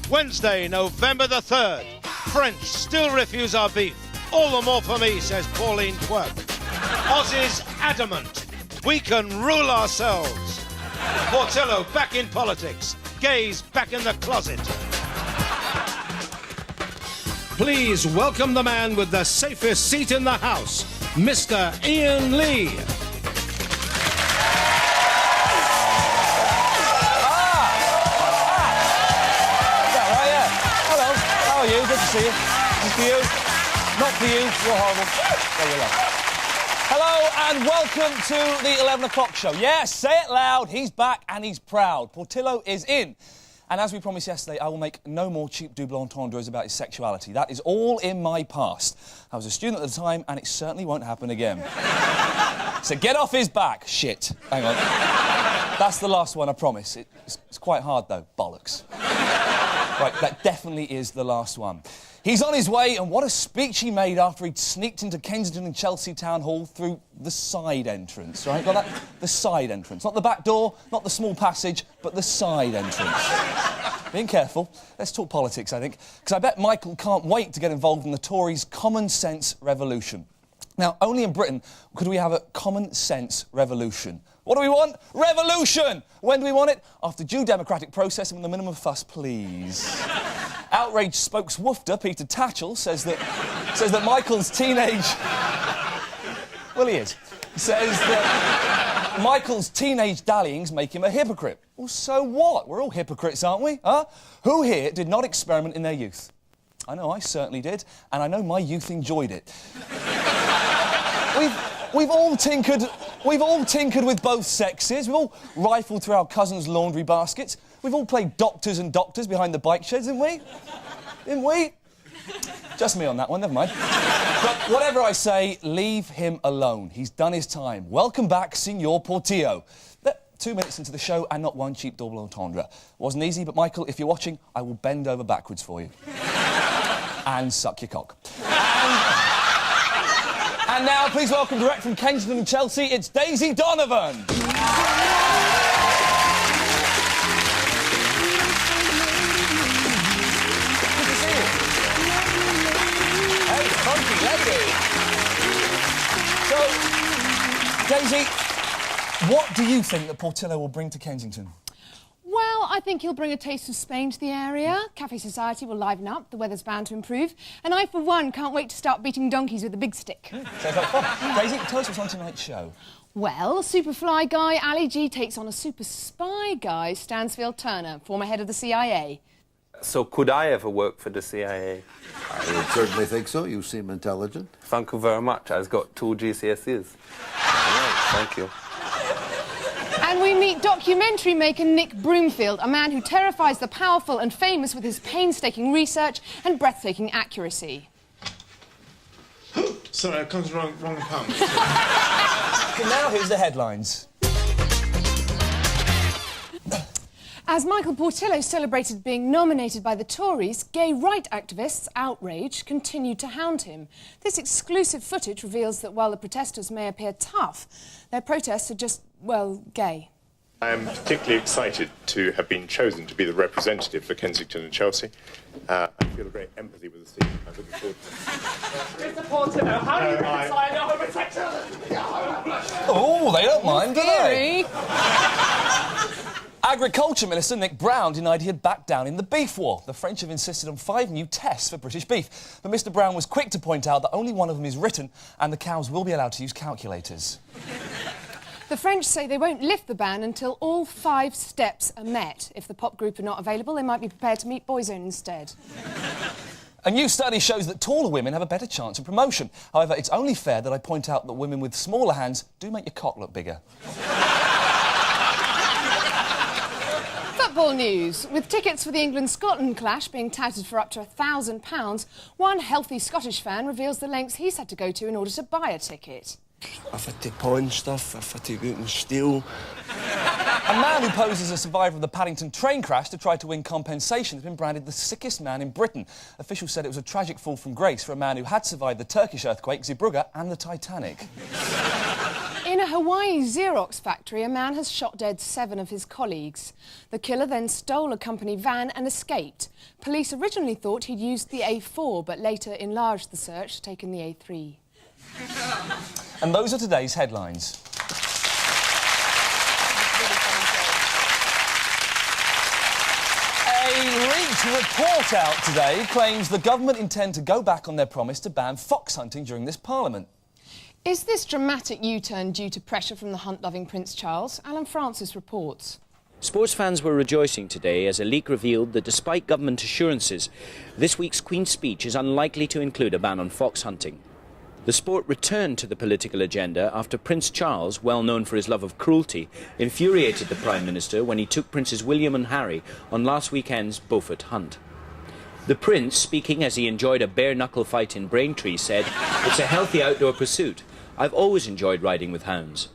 Wednesday, November the 3rd. French still refuse our beef. All the more for me, says Pauline Quirk. Aussies adamant. We can rule ourselves. Portillo back in politics. Gays back in the closet. Please welcome the man with the safest seat in the House, Mr. Iain Lee. Hello, how are you? Good to see you. This is for you. Not for you. You're horrible. There you go. Hello and welcome to the 11 o'clock show. Yeah, say it loud. He's back and he's proud. Portillo is in. And as we promised yesterday, I will make no more cheap double entendres about his sexuality. That is all in my past. I was a student at the time and it certainly won't happen again. So get off his back. Shit. Hang on. That's the last one, I promise. It's quite hard, though. Bollocks. Right, that definitely is the last one. He's on his way, and what a speech he made after he'd sneaked into Kensington and Chelsea Town Hall through the side entrance, right? Got that? The side entrance. Not the back door, not the small passage, but the side entrance. Being careful. Let's talk politics, I think, because I bet Michael can't wait to get involved in the Tories' common sense revolution. Now, only in Britain could we have a common sense revolution. What do we want? Revolution! When do we want it? After due democratic process and with the minimum fuss, please. Outraged spokeswoofter Peter Tatchell says that Michael's teenage... Well, he is. Says that Michael's teenage dallyings make him a hypocrite. Well, so what? We're all hypocrites, aren't we? Huh? Who here did not experiment in their youth? I know I certainly did, and I know my youth enjoyed it. We've all tinkered with both sexes. We've all rifled through our cousins' laundry baskets. We've all played doctors and doctors behind the bike sheds, haven't we? Didn't we? Just me on that one, never mind. But whatever I say, leave him alone. He's done his time. Welcome back, Signor Portillo. 2 minutes into the show and not one cheap double entendre. Wasn't easy, but Michael, if you're watching, I will bend over backwards for you. And suck your cock. And now, please welcome direct from Kensington and Chelsea, it's Daisy Donovan. Good to see you. Hey, funky lady. So, Daisy, what do you think that Portillo will bring to Kensington? Well, I think he'll bring a taste of Spain to the area. Cafe society will liven up, the weather's bound to improve. And I, for one, can't wait to start beating donkeys with a big stick. Sounds like fun. Daisy, tell us what's on tonight's show. Well, Superfly guy Ali G takes on a super spy guy, Stansfield Turner, former head of the CIA. So could I ever work for the CIA? I would certainly think so. You seem intelligent. Thank you very much. I've got 2 GCSEs. Thank you. And we meet documentary maker Nick Broomfield, a man who terrifies the powerful and famous with his painstaking research and breathtaking accuracy. Sorry, I come to the wrong pump. And now here's the headlines. As Michael Portillo celebrated being nominated by the Tories, gay right activists, outraged, continued to hound him. This exclusive footage reveals that while the protesters may appear tough, their protests are just, well, gay. I am particularly excited to have been chosen to be the representative for Kensington and Chelsea. I feel a great empathy with the scene. I'm looking forward to it. Mr. Portillo, how do you reconcile your homosexuality? Oh, they don't mind, do they? Scary. Agriculture Minister Nick Brown denied he had backed down in the beef war. The French have insisted on 5 new tests for British beef. But Mr Brown was quick to point out that only one of them is written and the cows will be allowed to use calculators. The French say they won't lift the ban until all 5 steps are met. If the pop group are not available, they might be prepared to meet Boyzone instead. A new study shows that taller women have a better chance of promotion. However, it's only fair that I point out that women with smaller hands do make your cock look bigger. Football news. With tickets for the England-Scotland clash being touted for up to £1,000, one healthy Scottish fan reveals the lengths he's had to go to in order to buy a ticket. I've had to pawn stuff, I've had to go out and steal. A man who poses as a survivor of the Paddington train crash to try to win compensation has been branded the sickest man in Britain. Officials said it was a tragic fall from grace for a man who had survived the Turkish earthquake, Zeebrugge and the Titanic. In a Hawaii Xerox factory, a man has shot dead 7 of his colleagues. The killer then stole a company van and escaped. Police originally thought he'd used the A4, but later enlarged the search, taking the A3. And those are today's headlines. A leaked report out today claims the government intend to go back on their promise to ban fox hunting during this Parliament. Is this dramatic U-turn due to pressure from the hunt-loving Prince Charles? Alan Francis reports. Sports fans were rejoicing today as a leak revealed that despite government assurances, this week's Queen's speech is unlikely to include a ban on fox hunting. The sport returned to the political agenda after Prince Charles, well known for his love of cruelty, infuriated the Prime Minister when he took Princes William and Harry on last weekend's Beaufort hunt. The Prince, speaking as he enjoyed a bare-knuckle fight in Braintree, said, "It's a healthy outdoor pursuit. I've always enjoyed riding with hounds."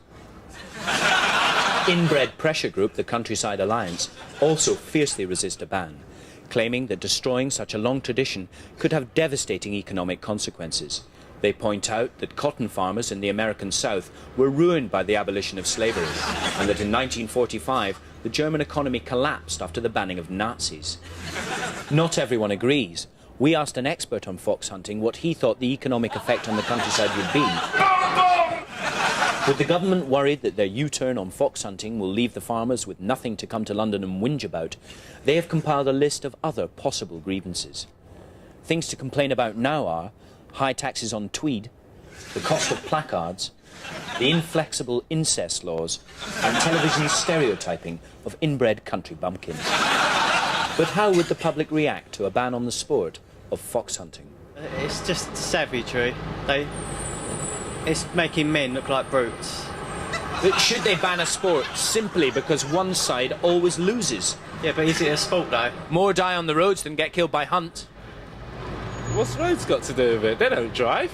Inbred pressure group, the Countryside Alliance, also fiercely resist a ban, claiming that destroying such a long tradition could have devastating economic consequences. They point out that cotton farmers in the American South were ruined by the abolition of slavery, and that in 1945 the German economy collapsed after the banning of Nazis. Not everyone agrees. We asked an expert on fox hunting what he thought the economic effect on the countryside would be. With the government worried that their U-turn on fox hunting will leave the farmers with nothing to come to London and whinge about, they have compiled a list of other possible grievances. Things to complain about now are high taxes on tweed, the cost of placards, the inflexible incest laws, and television stereotyping of inbred country bumpkins. But how would the public react to a ban on the sport of fox hunting? It's just savagery. It's making men look like brutes. But should they ban a sport simply because one side always loses? Yeah, but is it a sport though? More die on the roads than get killed by hunt. What's roads got to do with it? They don't drive.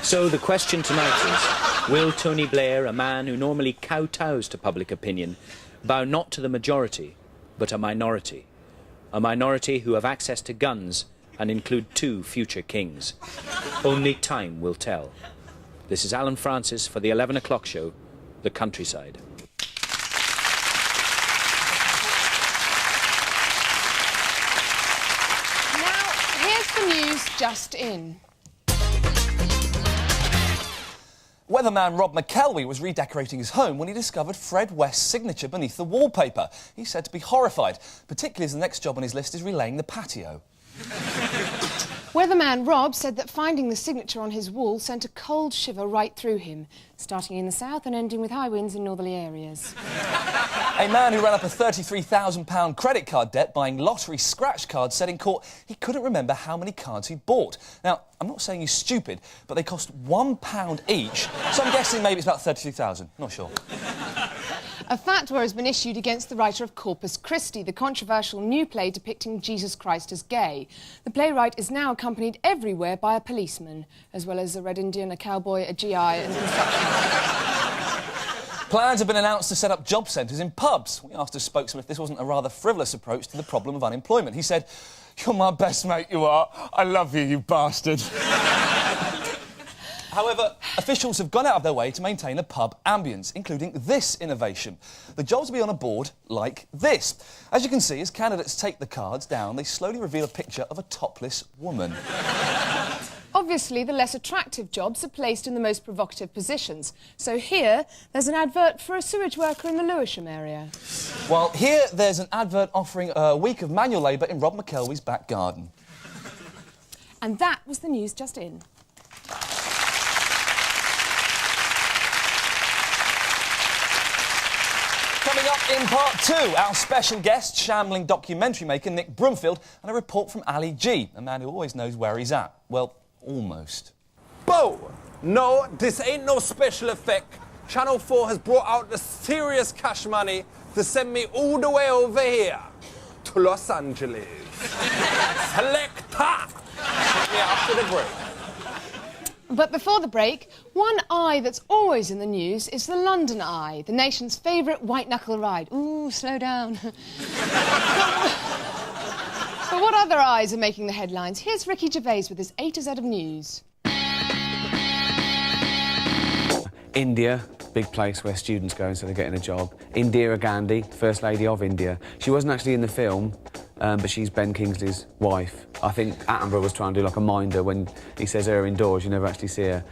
So the question tonight is, will Tony Blair, a man who normally kowtows to public opinion, bow not to the majority, but a minority? A minority who have access to guns and include 2 future kings. Only time will tell. This is Alan Francis for the 11 o'clock show, The Countryside. Now, here's the news just in. Weatherman Rob McElwee was redecorating his home when he discovered Fred West's signature beneath the wallpaper. He's said to be horrified, particularly as the next job on his list is relaying the patio. Weatherman Rob said that finding the signature on his wall sent a cold shiver right through him, starting in the south and ending with high winds in northerly areas. A man who ran up a £33,000 credit card debt buying lottery scratch cards said in court he couldn't remember how many cards he bought. Now, I'm not saying he's stupid, but they cost £1 each, so I'm guessing maybe it's about 33,000. Not sure. A fatwa has been issued against the writer of Corpus Christi, the controversial new play depicting Jesus Christ as gay. The playwright is now accompanied everywhere by a policeman, as well as a Red Indian, a cowboy, a GI and construction. Plans have been announced to set up job centres in pubs. We asked a spokesman if this wasn't a rather frivolous approach to the problem of unemployment. He said, "You're my best mate, you are. I love you, you bastard." However, officials have gone out of their way to maintain a pub ambience, including this innovation. The jobs will be on a board like this. As you can see, as candidates take the cards down, they slowly reveal a picture of a topless woman. Obviously, the less attractive jobs are placed in the most provocative positions. So here, there's an advert for a sewage worker in the Lewisham area. While here, there's an advert offering a week of manual labour in Rob McElwee's back garden. And that was the news just in. Coming up in part 2, our special guest, shambling documentary maker Nick Broomfield, and a report from Ali G, a man who always knows where he's at. Well, almost. Bo! No, this ain't no special effect. Channel 4 has brought out the serious cash money to send me all the way over here to Los Angeles. Selecta! Yeah, after the break. But before the break, one eye that's always in the news is the London Eye, the nation's favourite white-knuckle ride. Ooh, slow down. But what other eyes are making the headlines? Here's Ricky Gervais with his A to Z of news. India, big place where students go instead of getting a job. Indira Gandhi, First Lady of India. She wasn't actually in the film, but she's Ben Kingsley's wife. I think Attenborough was trying to do like a minder when he says her indoors, you never actually see her.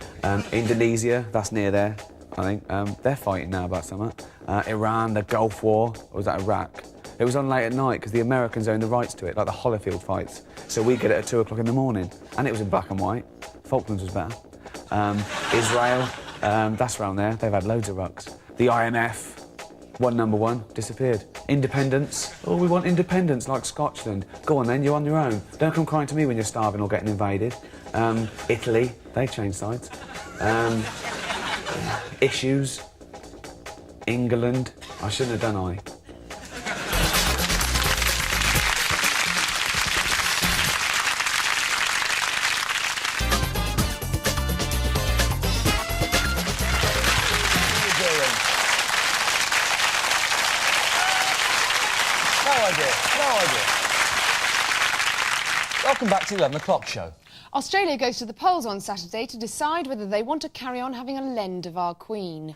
Indonesia, that's near there, I think. They're fighting now about something. Iran, the Gulf War, or was that Iraq? It was on late at night because the Americans own the rights to it, like the Holyfield fights. So we get it at 2 o'clock in the morning. And it was in black and white. Falklands was better. Israel, that's around there. They've had loads of rucks. The IMF, #1, disappeared. Independence. Oh, we want independence like Scotland. Go on then, you're on your own. Don't come crying to me when you're starving or getting invaded. Italy, they changed sides. Issues. England. I shouldn't have done, Welcome back to the 11 o'clock show. Australia goes to the polls on Saturday to decide whether they want to carry on having a lend of our Queen.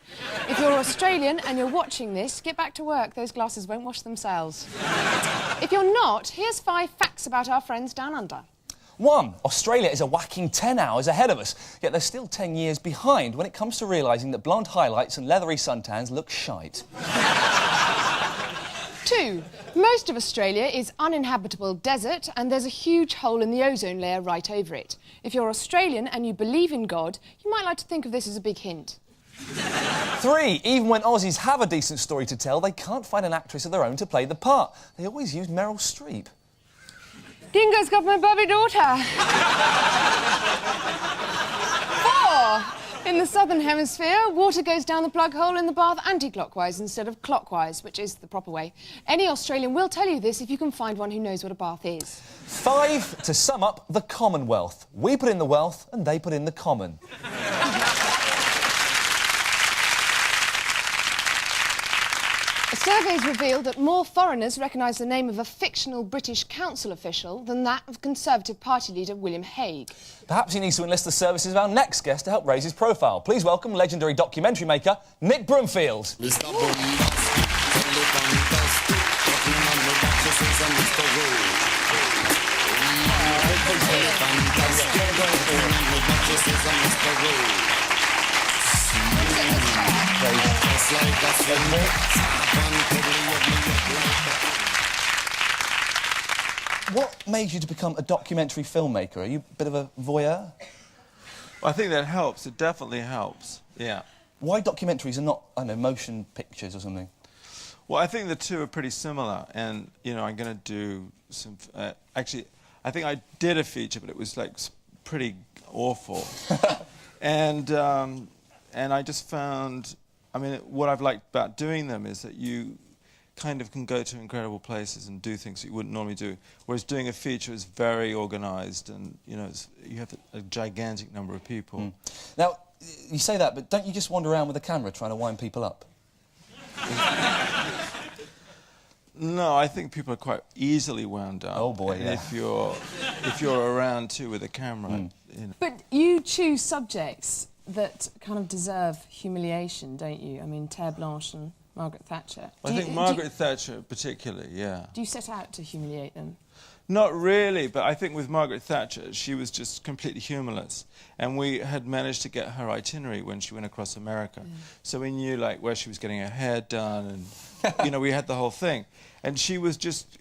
If you're Australian and you're watching this, get back to work. Those glasses won't wash themselves. If you're not, here's 5 facts about our friends down under. 1. Australia is a whacking 10 hours ahead of us, yet they're still 10 years behind when it comes to realising that blonde highlights and leathery suntans look shite. 2. Most of Australia is uninhabitable desert and there's a huge hole in the ozone layer right over it. If you're Australian and you believe in God, you might like to think of this as a big hint. 3. Even when Aussies have a decent story to tell, they can't find an actress of their own to play the part. They always use Meryl Streep. Dingo's got my Bobby daughter. 4. In the southern hemisphere, water goes down the plug hole in the bath anti-clockwise instead of clockwise, which is the proper way. Any Australian will tell you this if you can find one who knows what a bath is. 5. To sum up, the Commonwealth. We put in the wealth and they put in the common. A survey's revealed that more foreigners recognise the name of a fictional British council official than that of Conservative Party leader William Hague. Perhaps he needs to enlist the services of our next guest to help raise his profile. Please welcome legendary documentary maker Nick Broomfield. What made you to become a documentary filmmaker? Are you a bit of a voyeur? Well, I think that helps. It definitely helps, yeah. Why documentaries and not, I don't know, motion pictures or something? Well, I think the two are pretty similar, and, you know, I'm going to do some... actually, I think I did a feature, but it was, like, pretty awful. And I just found... I mean, what I've liked about doing them is that you kind of can go to incredible places and do things that you wouldn't normally do, whereas doing a feature is very organised and, you know, you have a gigantic number of people. Mm. Now, you say that, but don't you just wander around with a camera trying to wind people up? No, I think people are quite easily wound up. Oh, boy, and yeah. if you're around, too, with a camera. You know. But you choose subjects that kind of deserve humiliation, don't you? I mean, Terre Blanche and Margaret Thatcher. I think Margaret Thatcher particularly, yeah. Do you set out to humiliate them? Not really, but I think with Margaret Thatcher, she was just completely humourless. And we had managed to get her itinerary when she went across America. So we knew, like, where she was getting her hair done and, you know, we had the whole thing. And she was just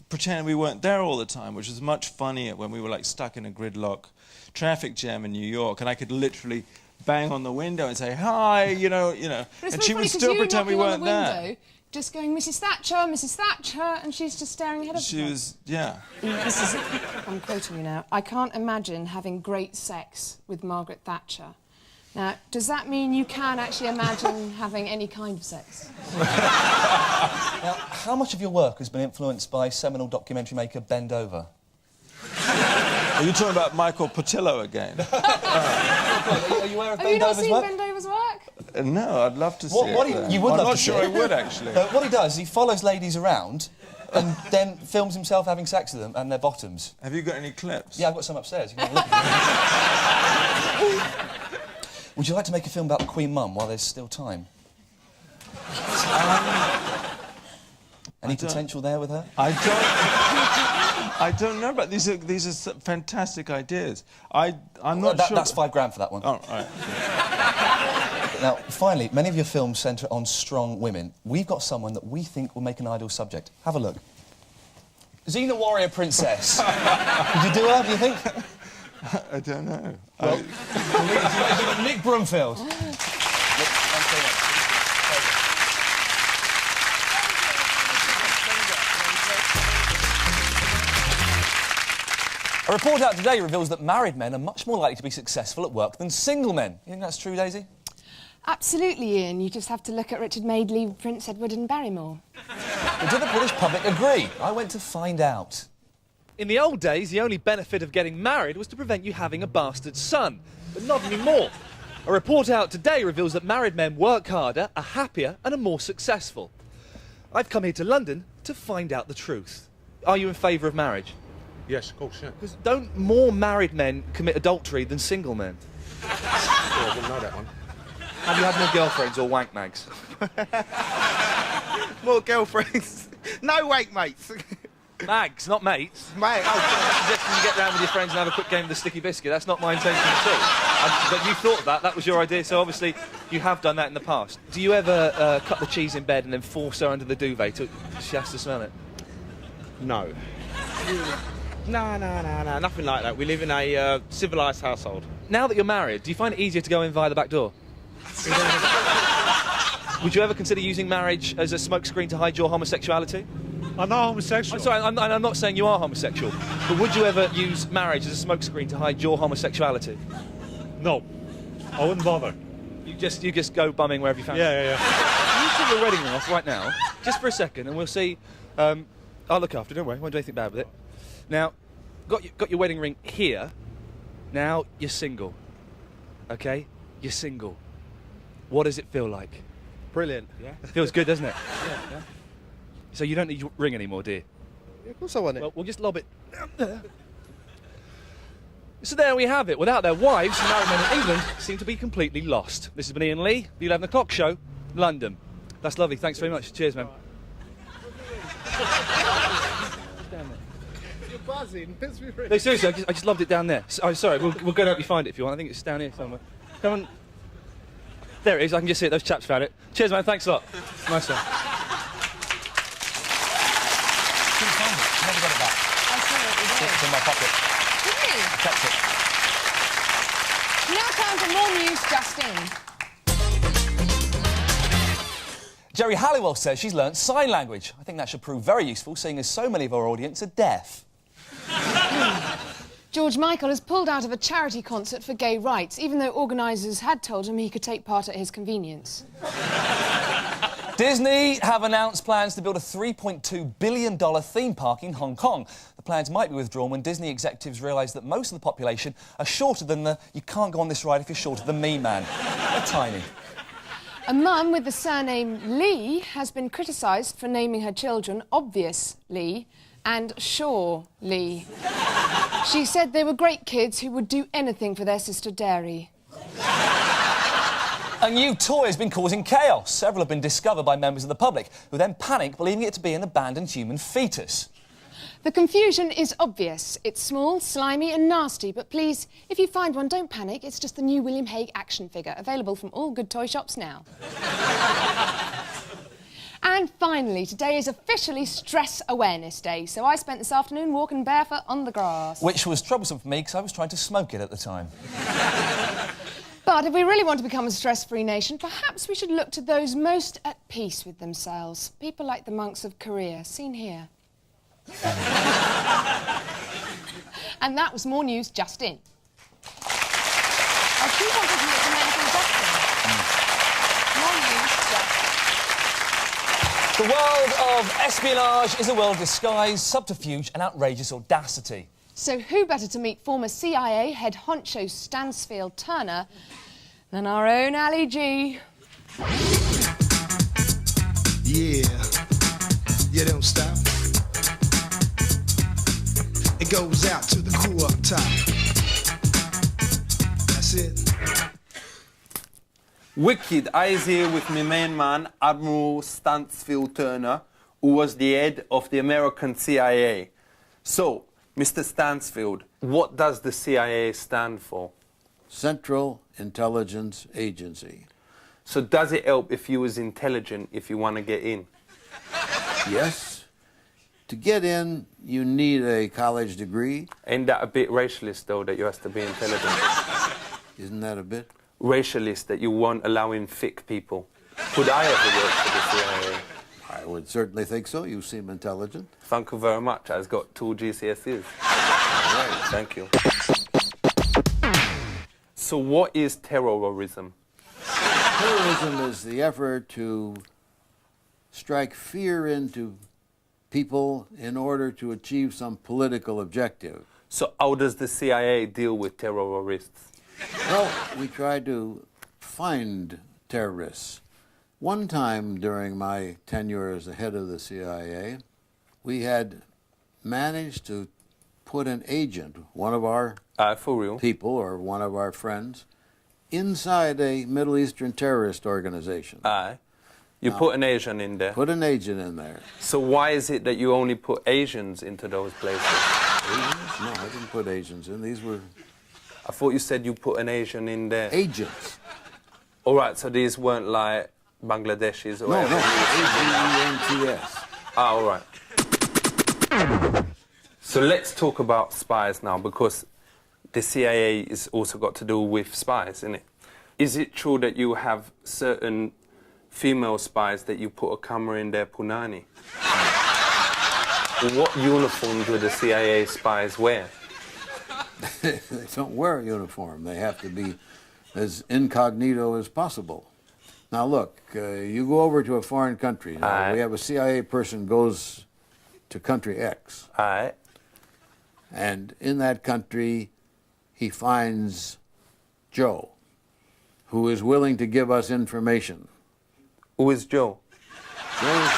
pretending we weren't there all the time, which was much funnier when we were, like, stuck in a gridlock traffic jam in New York, and I could literally bang on the window and say, hi, you know, and she would still pretend we weren't there. Just going, Mrs. Thatcher, and she's just staring ahead of her. She was, yeah. This is, I'm quoting you now. I can't imagine having great sex with Margaret Thatcher. Now, does that mean you can actually imagine having any kind of sex? Now, how much of your work has been influenced by seminal documentary maker Bend Over? Are you talking about Michael Portillo again? Are you aware of Bend Over's work? Have you not seen Bend Over's work? No, I'd love to see it. You would I'm love not to see sure it. I would, actually. What he does, he follows ladies around and then films himself having sex with them and their bottoms. Have you got any clips? Yeah, I've got some upstairs. You can have a look. Would you like to make a film about the Queen Mum while there's still time? Any potential there with her? I don't know, but these are fantastic ideas. I'm not sure. That's £5 for that one. Oh, right. Now, finally, many of your films centre on strong women. We've got someone that we think will make an ideal subject. Have a look. Xena Warrior Princess. Could you do her, do you think? I don't know. Well, Nick Broomfield. A report out today reveals that married men are much more likely to be successful at work than single men. You think that's true, Daisy? Absolutely, Ian. You just have to look at Richard Madeley, Prince Edward and Barrymore. But do the British public agree? I went to find out. In the old days, the only benefit of getting married was to prevent you having a bastard son. But not anymore. A report out today reveals that married men work harder, are happier and are more successful. I've come here to London to find out the truth. Are you in favour of marriage? Yes, of course, yeah. Because don't more married men commit adultery than single men? I wouldn't know that one. Have you had more girlfriends or wank mags? More girlfriends. No wank mates. Mags, not mates. Mate, Suggesting you get round with your friends and have a quick game of the sticky biscuit. That's not my intention at all. But you thought that was your idea, so obviously you have done that in the past. Do you ever cut the cheese in bed and then force her under the duvet till she has to smell it? No. No, nothing like that. We live in a civilised household. Now that you're married, do you find it easier to go in via the back door? Would you ever consider using marriage as a smokescreen to hide your homosexuality? I'm not homosexual. I'm sorry, I'm not saying you are homosexual, but would you ever use marriage as a smokescreen to hide your homosexuality? No, I wouldn't bother. You just go bumming wherever you fancy. Yeah. You take your wedding ring off right now, just for a second, and we'll see. I'll look after it, don't worry, I won't do anything bad with it. Now, got your wedding ring here. Now you're single. Okay? You're single. What does it feel like? Brilliant. Yeah. It feels good, doesn't it? Yeah. So you don't need your ring anymore, do you? Yeah, of course I want it. Well, we'll just lob it down there. So there we have it. Without their wives, married men in England seem to be completely lost. This has been Iain Lee, the 11 o'clock show, London. That's lovely. Thanks very much. Cheers, man. You're buzzing. No, seriously, I just lobbed it down there. Oh, sorry, we'll go and help you find it if you want. I think it's down here somewhere. Come on. There it is. I can just see it. Those chaps found it. Cheers, man. Thanks a lot. Nice one. Never got it back. I saw it today. It's in my pocket. Did you? I kept it. Now time for more news just in. Jerry Halliwell says she's learnt sign language. I think that should prove very useful, seeing as so many of our audience are deaf. George Michael has pulled out of a charity concert for gay rights, even though organisers had told him he could take part at his convenience. Disney have announced plans to build a $3.2 billion theme park in Hong Kong. The plans might be withdrawn when Disney executives realise that most of the population are shorter than the "you can't go on this ride if you're shorter than me" man. They're tiny. A mum with the surname Lee has been criticised for naming her children Obvious Lee and Shaw Lee. She said they were great kids who would do anything for their sister Dairy. A new toy has been causing chaos. Several have been discovered by members of the public, who then panic, believing it to be an abandoned human fetus. The confusion is obvious. It's small, slimy and nasty, but please, if you find one, don't panic. It's just the new William Hague action figure, available from all good toy shops now. And finally, today is officially Stress Awareness Day, so I spent this afternoon walking barefoot on the grass. Which was troublesome for me because I was trying to smoke it at the time. But if we really want to become a stress-free nation, perhaps we should look to those most at peace with themselves. People like the monks of Korea, seen here. And that was more news just in. I keep on thinking it's amazing just in. More news just in. The world of espionage is a world of disguise, subterfuge and outrageous audacity. So who better to meet former CIA head honcho Stansfield Turner than our own Ali G? Yeah, don't stop. It goes out to the crew up top. That's it. Wicked, I is here with my main man, Admiral Stansfield Turner, who was the head of the American CIA. So, Mr. Stansfield, what does the CIA stand for? Central Intelligence Agency. So does it help if you was intelligent if you want to get in? Yes. To get in, you need a college degree. Ain't that a bit racialist, though, that you have to be intelligent? Isn't that a bit? Racialist, that you won't allow in thick people. Could I ever work for the CIA? I would certainly think so. You seem intelligent. Thank you very much. I've got 2 GCSEs. All right, thank you. So what is terrorism? Terrorism is the effort to strike fear into people in order to achieve some political objective. So how does the CIA deal with terrorists? Well, we try to find terrorists. One time during my tenure as the head of the CIA, we had managed to put an agent, one of our for real? people or one of our friends, inside a Middle Eastern terrorist organization. You put an Asian in there? Put an agent in there. So why is it that you only put Asians into those places? Asians? No, I didn't put Asians in. These were... I thought you said you put an Asian in there. Agents. All right, so these weren't like Bangladeshis or whatever? No, A-G-E-N-T-S. All right. So let's talk about spies now, because the CIA is also got to do with spies, isn't it? Is it true that you have certain female spies that you put a camera in their punani? What uniform do the CIA spies wear? They don't wear a uniform. They have to be as incognito as possible. Now look, you go over to a foreign country. Now, we have a CIA person goes to country X. And in that country, he finds Joe, who is willing to give us information. Who is Joe? Joe's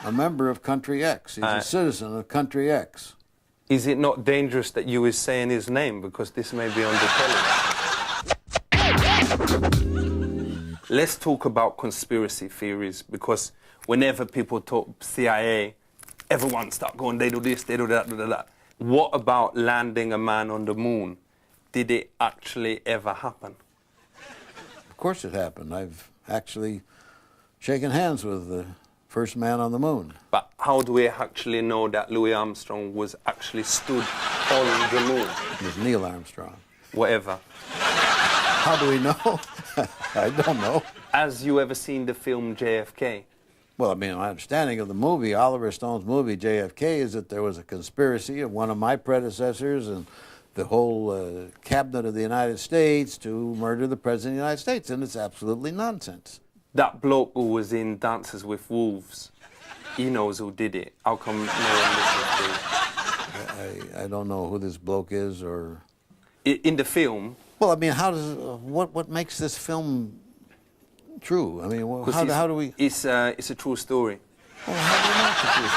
a member of country X. He's a citizen of country X. Is it not dangerous that you is saying his name, because this may be on the telly? Let's talk about conspiracy theories, because whenever people talk CIA, everyone start going, they do this, they do that, they do that. What about landing a man on the moon? Did it actually ever happen? Of course it happened. I've actually shaken hands with the first man on the moon. But how do we actually know that Louis Armstrong was actually stood on the moon? It was Neil Armstrong. Whatever. How do we know? I don't know. Has you ever seen the film JFK? Well, I mean, my understanding of the movie, Oliver Stone's movie JFK, is that there was a conspiracy of one of my predecessors and the whole cabinet of the United States to murder the President of the United States, and it's absolutely nonsense. That bloke who was in Dances with Wolves, he knows who did it. How come no one listens to I don't know who this bloke is, or... In the film... Well, I mean, how does... what makes this film true? I mean, how do we... It's a true story. Well, how do you know it's a true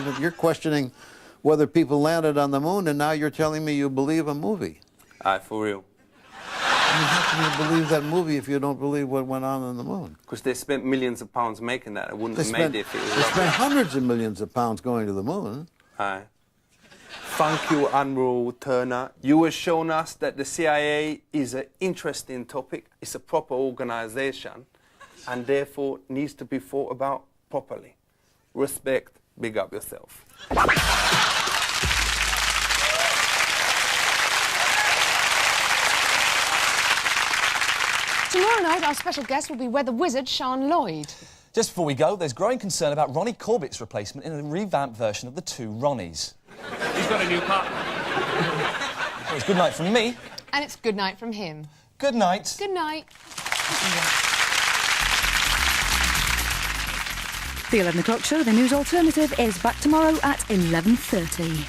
story? You're questioning whether people landed on the moon, and now you're telling me you believe a movie. For real. I mean, how can you believe that movie if you don't believe what went on the moon? Because they spent millions of pounds making that. It wouldn't have made it if it was... They spent hundreds of millions of pounds going to the moon. Thank you, Admiral Turner. You have shown us that the CIA is an interesting topic. It's a proper organization, and therefore needs to be thought about properly. Respect, big up yourself. Tomorrow night, our special guest will be weather wizard Sean Lloyd. Just before we go, there's growing concern about Ronnie Corbett's replacement in a revamped version of The Two Ronnies. He's got a new partner. Well, it's good night from me. And it's good night from him. Good night. Good night. The 11 o'clock show, the news alternative, is back tomorrow at 11:30.